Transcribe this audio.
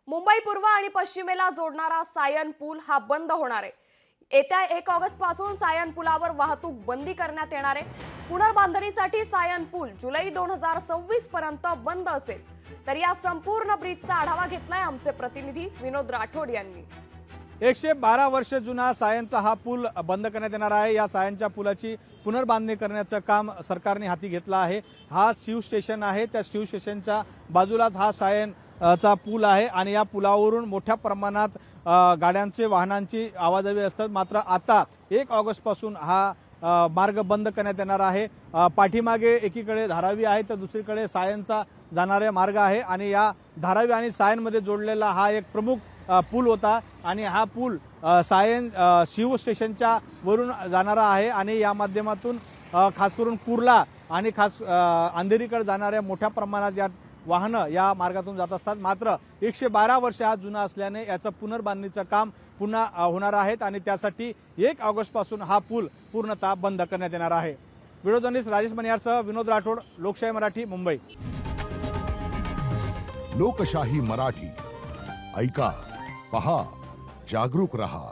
मुंबई पूर्व आणि पश्चिमेला जोडणारा सायन पूल हा बंद होणार आहे। येत्या 1 ऑगस्ट पासून सायन पुलावर वाहतूक बंदी करण्यात येणार आहे। पुनर्बांधणीसाठी सायन पूल जुलै 2026 पर्यंत बंद असेल। तर या संपूर्ण ब्रिजचा आढावा घेतलाय आमचे प्रतिनिधी विनोद राठोड यांनी। 112 वर्ष जुना सायनचा हा पूल बंद करण्यात येणार आहे। या सायनच्या पुलाची पुनर्बांधणी करण्याचं काम सरकारने हाती घेतलं आहे। हा शिव स्टेशन आहे, त्या शिव स्टेशनच्या बाजूलाच हा सायन चा पूल आहे आणि या पुलावरून मोठ्या प्रमाणात गाड्यांचे वाहनांची आवाजावी असतात। मात्र आता 1 ऑगस्ट पासून हा मार्ग बंद करण्यात येणार आहे। पाठीमागे एकीकडे धारावी आहे तर दुसरीकडे सायनचा जाणारा मार्ग आहे आणि या धारावी आणि सायनमध्ये जोडलेला हा एक प्रमुख पूल होता आणि हा पूल सायन शिव स्टेशनच्या वरून जाणारा आहे आणि या माध्यमातून खास करून कुर्ला आणि खास अंधेरीकडे जाणाऱ्या मोठ्या प्रमाणात या वाहनं या मार्गातून जात असतात। मात्र 112 वर्ष हा जुना असल्याने याचं पुनर्बांधणीचं काम पुन्हा होणार आहे आणि त्यासाठी 1 ऑगस्ट पासून हा पूल पूर्णतः बंद करण्यात येणार आहे। व्हिडिओ जर्नलिस्ट राजेश मनियारसह विनोद राठोड, लोकशाही मराठी, मुंबई। लोकशाही मराठी ऐका, पहा, जागरूक रहा।